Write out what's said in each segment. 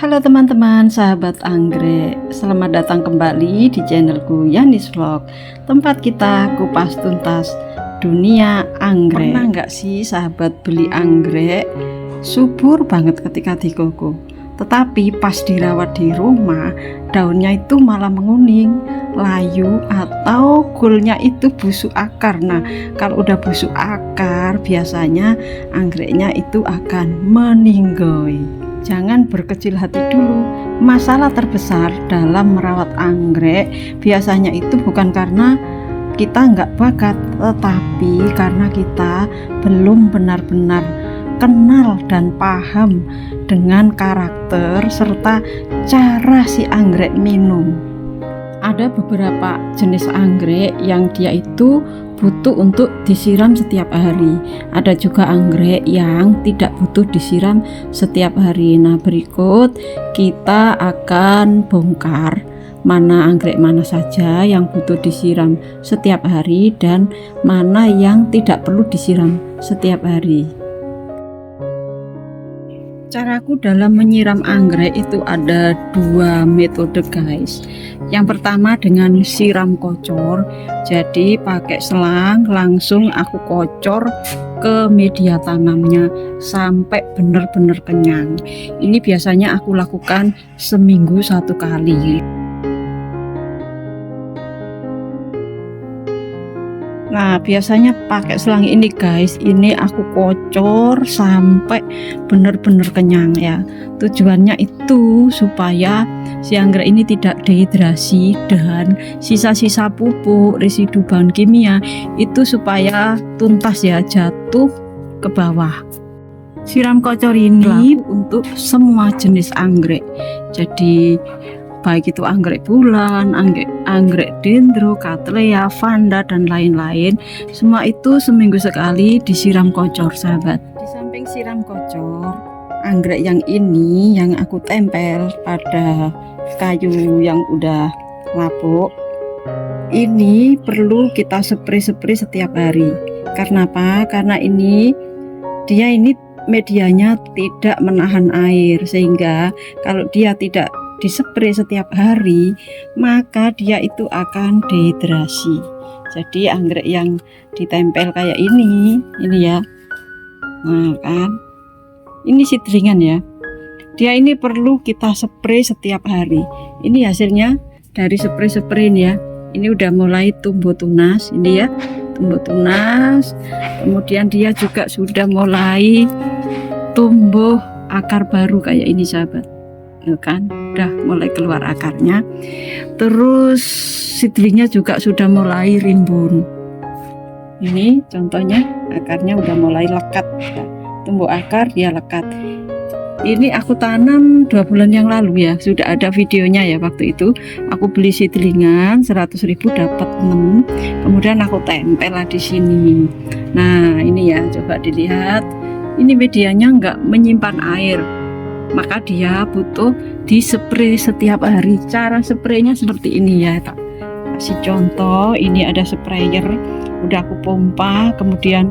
Halo teman-teman, sahabat anggrek. Selamat datang kembali di channelku Yanis Vlog. Tempat kita kupas tuntas dunia anggrek. Pernah nggak sih sahabat beli anggrek subur banget ketika dikoko, tetapi pas dirawat di rumah daunnya itu malah menguning, layu, atau kulnya itu busuk akar. Nah, kalau udah busuk akar biasanya anggreknya itu akan meninggoy. Jangan berkecil hati dulu. Masalah terbesar dalam merawat anggrek biasanya itu bukan karena kita nggak bakat, tetapi karena kita belum benar-benar kenal dan paham dengan karakter serta cara si anggrek minum. Ada beberapa jenis anggrek yang dia itu butuh untuk disiram setiap hari. Ada juga anggrek yang tidak butuh disiram setiap hari. Nah, berikut kita akan bongkar mana anggrek mana saja yang butuh disiram setiap hari dan mana yang tidak perlu disiram setiap hari. Caraku dalam menyiram anggrek itu ada dua metode guys. Yang pertama dengan siram kocor. Jadi pakai selang langsung aku kocor ke media tanamnya sampai benar-benar kenyang. Ini biasanya aku lakukan seminggu satu kali. Nah, biasanya pakai selang ini guys, ini aku kocor sampai benar-benar kenyang ya. Tujuannya itu supaya si anggrek ini tidak dehidrasi dan sisa-sisa pupuk, residu bahan kimia itu supaya tuntas ya, jatuh ke bawah. Siram kocor ini untuk semua jenis anggrek. Jadi baik itu anggrek bulan, anggrek dendro, cattleya, vanda, dan lain-lain. Semua itu seminggu sekali disiram kocor sahabat. Di samping siram kocor, anggrek yang ini yang aku tempel pada kayu yang udah lapuk, ini perlu kita spray setiap hari. Karena apa? Karena dia ini medianya tidak menahan air, sehingga kalau dia tidak dispray setiap hari maka dia itu akan dehidrasi. Jadi anggrek yang ditempel kayak ini ya, nah kan ini seedlingan ya, dia ini perlu kita spray setiap hari. Ini hasilnya dari spray ini ya. Ini udah mulai tumbuh tunas, ini ya, tumbuh tunas. Kemudian dia juga sudah mulai tumbuh akar baru kayak ini sahabat, kan udah mulai keluar akarnya. Terus seedlingnya juga sudah mulai rimbun. Ini contohnya akarnya udah mulai lekat ya. Tumbuh akar dia lekat. Ini aku tanam 2 bulan yang lalu ya, sudah ada videonya ya. Waktu itu aku beli seedlingan 100.000 dapat 6, kemudian aku tempel lah di sini. Nah ini ya, coba dilihat, ini medianya nggak menyimpan air, maka dia butuh dispray setiap hari. Cara spraynya seperti ini ya, tak kasih contoh. Ini ada sprayer, udah aku pompa, kemudian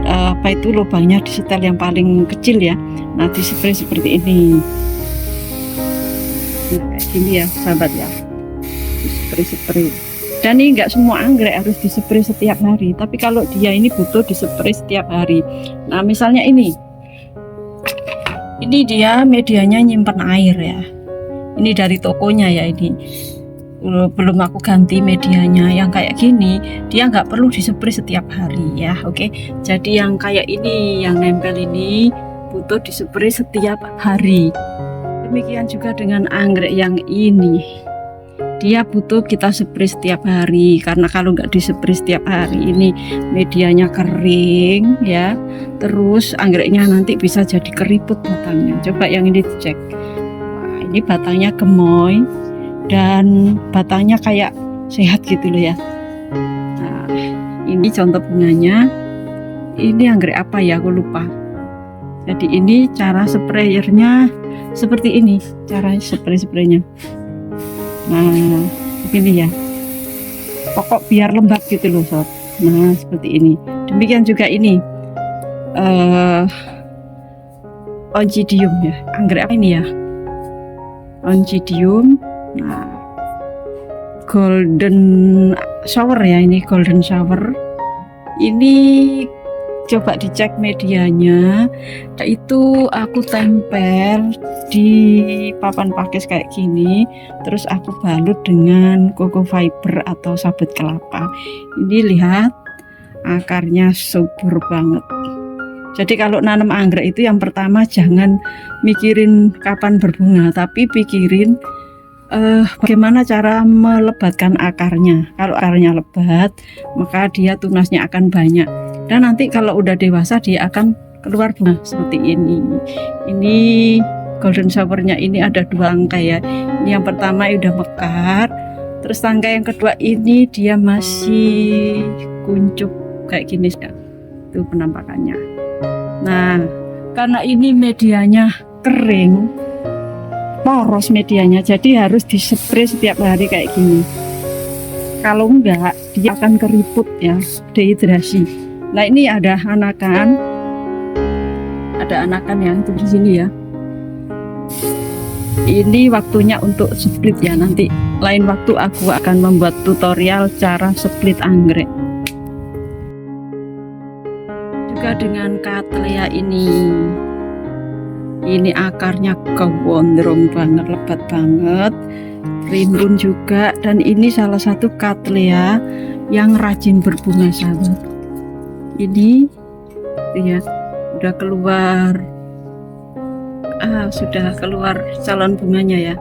apa itu lubangnya disetel yang paling kecil ya. Nah dispray seperti ini. Nah, kayak gini ya sahabat ya, dispray. Dan ini enggak semua anggrek harus dispray setiap hari, tapi kalau dia ini butuh dispray setiap hari. Nah misalnya ini dia medianya nyimpen air ya, ini dari tokonya ya, ini belum aku ganti medianya. Yang kayak gini dia nggak perlu dispray setiap hari ya. Oke, jadi yang kayak ini yang nempel ini butuh dispray setiap hari. Demikian juga dengan anggrek yang ini, dia butuh kita spray setiap hari, karena kalau nggak dispray setiap hari ini medianya kering ya, terus anggreknya nanti bisa jadi keriput batangnya. Coba yang ini dicek. Wah, ini batangnya gemoy dan batangnya kayak sehat gitu loh ya. Nah ini contoh bunganya. Ini anggrek apa ya, aku lupa. Jadi ini cara sprayernya seperti ini, cara spraynya. Nah ini ya, pokok biar lembab gitu loh sob. Nah seperti ini. Demikian juga ini oncidium ya, anggrek apa ini ya, oncidium. Nah, golden shower ya, ini golden shower. Ini coba dicek medianya, itu aku tempel di papan pakis kayak gini, terus aku balut dengan coco fiber atau sabut kelapa. Ini lihat akarnya subur banget. Jadi kalau nanam anggrek itu yang pertama jangan mikirin kapan berbunga, tapi pikirin bagaimana cara melebatkan akarnya. Kalau akarnya lebat, maka dia tunasnya akan banyak. Dan nanti kalau udah dewasa dia akan keluar bunga seperti ini. Ini golden showernya ini ada 2 angka ya. Ini yang pertama udah mekar. Terus tangga yang kedua ini dia masih kuncup kayak gini ya. Itu penampakannya. Nah, karena ini medianya kering, poros medianya, jadi harus dispray setiap hari kayak gini. Kalau enggak dia akan keriput ya, dehidrasi. Nah, ini ada anakan ya, itu di sini ya. Ini waktunya untuk split ya, nanti lain waktu aku akan membuat tutorial cara split anggrek. Juga dengan Cattleya ini akarnya gondrong banget, lebat banget, rimbun juga, dan ini salah satu Cattleya yang rajin berbunga sahabat. Ini ya sudah keluar calon bunganya ya.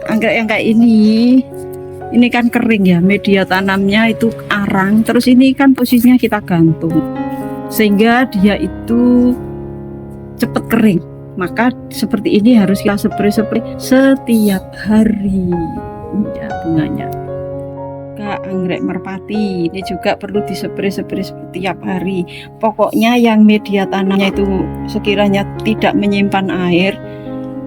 Anggrek yang kayak ini kan kering ya, media tanamnya itu arang, terus ini kan posisinya kita gantung sehingga dia itu cepat kering. Maka seperti ini harus kita spray setiap hari ya bunganya. Anggrek merpati ini juga perlu dispray setiap hari. Pokoknya yang media tanamnya itu sekiranya tidak menyimpan air,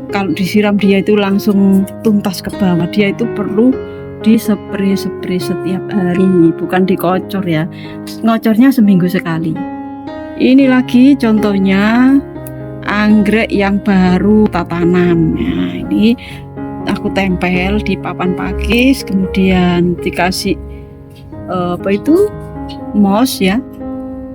kalau disiram dia itu langsung tuntas ke bawah. Dia itu perlu dispray setiap hari, bukan dikocor ya. Ngocornya seminggu sekali. Ini lagi contohnya anggrek yang baru kita tanam. Nah, ini aku tempel di papan pakis, kemudian dikasih moss ya,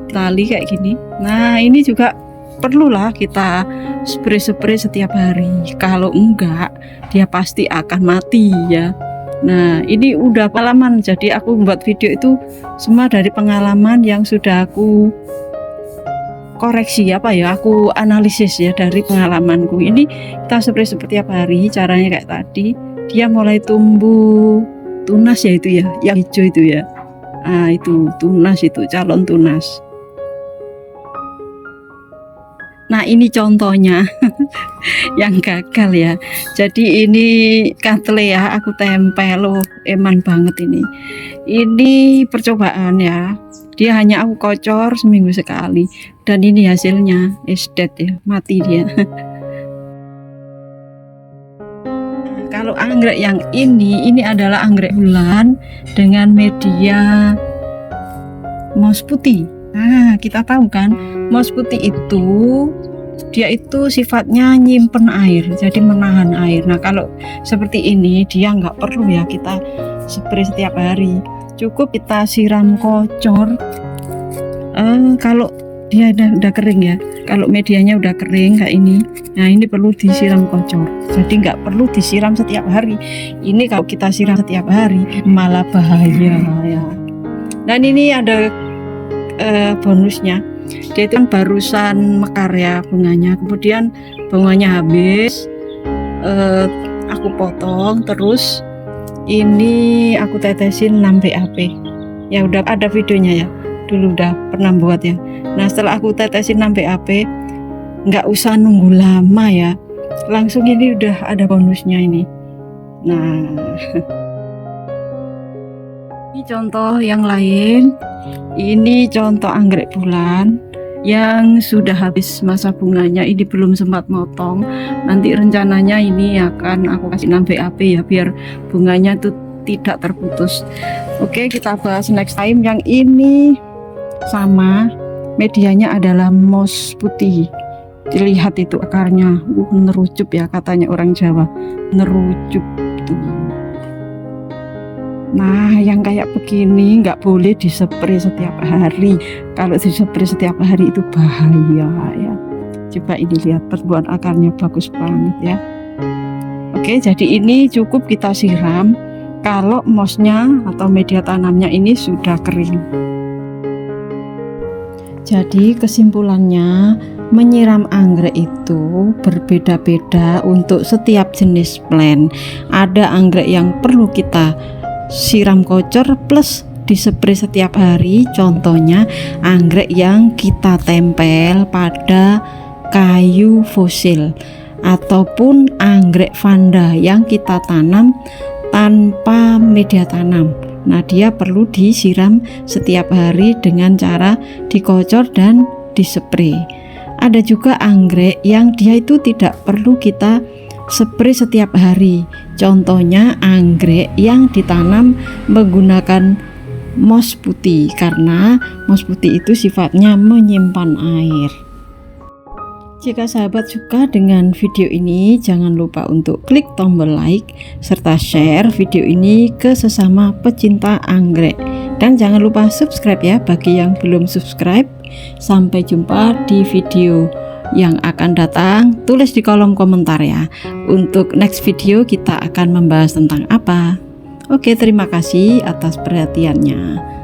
tali kayak gini. Nah, ini juga perlulah kita spray setiap hari. Kalau enggak dia pasti akan mati ya. Nah, ini udah pengalaman, jadi aku membuat video itu semua dari pengalaman yang sudah aku koreksi aku analisis ya dari pengalamanku. Ini kita spray setiap hari, caranya kayak tadi. Dia mulai tumbuh tunas ya, itu ya yang hijau itu ya. Nah, itu tunas, itu calon tunas. Nah, ini contohnya yang gagal ya. Jadi ini Cattleya aku tempel, eman banget ini. Ini percobaan ya. Dia hanya aku kocor seminggu sekali, dan ini hasilnya is dead ya, mati dia. Kalau anggrek yang ini adalah anggrek bulan dengan media moss putih. Nah, kita tahu kan moss putih itu dia itu sifatnya nyimpen air, jadi menahan air. Nah, kalau seperti ini dia nggak perlu ya kita spray setiap hari, cukup kita siram kocor kalau dia udah kering ya. Kalau medianya udah kering kayak ini, nah ini perlu disiram kocor, jadi nggak perlu disiram setiap hari. Ini kalau kita siram setiap hari malah bahaya ya. Dan ini ada bonusnya, dia itu kan barusan mekar ya bunganya, kemudian bunganya habis, aku potong, terus ini aku tetesin 6 BAP ya, udah ada videonya ya, dulu udah pernah buat ya. Nah, setelah aku tetesin 6 BAP, nggak usah nunggu lama ya, langsung ini udah ada bonusnya ini. Nah, ini contoh yang lain. Ini contoh anggrek bulan yang sudah habis masa bunganya, ini belum sempat motong. Nanti rencananya ini akan aku kasih 6 BAP ya, biar bunganya itu tidak terputus. Oke, kita bahas next time. Yang ini sama, medianya adalah moss putih. Dilihat itu akarnya, nerucup ya katanya orang Jawa, nerucup tuh. Nah, yang kayak begini nggak boleh disepray setiap hari. Kalau disepray setiap hari itu bahaya ya. Coba ini lihat, pertumbuhan akarnya bagus banget ya. Oke, jadi ini cukup kita siram kalau mossnya atau media tanamnya ini sudah kering. Jadi kesimpulannya, menyiram anggrek itu berbeda-beda untuk setiap jenis plant. Ada anggrek yang perlu kita siram kocor plus disepray setiap hari. Contohnya anggrek yang kita tempel pada kayu fosil, ataupun anggrek vanda yang kita tanam tanpa media tanam. Nah, dia perlu disiram setiap hari dengan cara dikocor dan dispray. Ada juga anggrek yang dia itu tidak perlu kita spray setiap hari. Contohnya anggrek yang ditanam menggunakan moss putih, karena moss putih itu sifatnya menyimpan air. Jika sahabat suka dengan video ini, jangan lupa untuk klik tombol like serta share video ini ke sesama pecinta anggrek. Dan jangan lupa subscribe ya bagi yang belum subscribe. Sampai jumpa di video yang akan datang. Tulis di kolom komentar ya, untuk next video kita akan membahas tentang apa. Oke, terima kasih atas perhatiannya.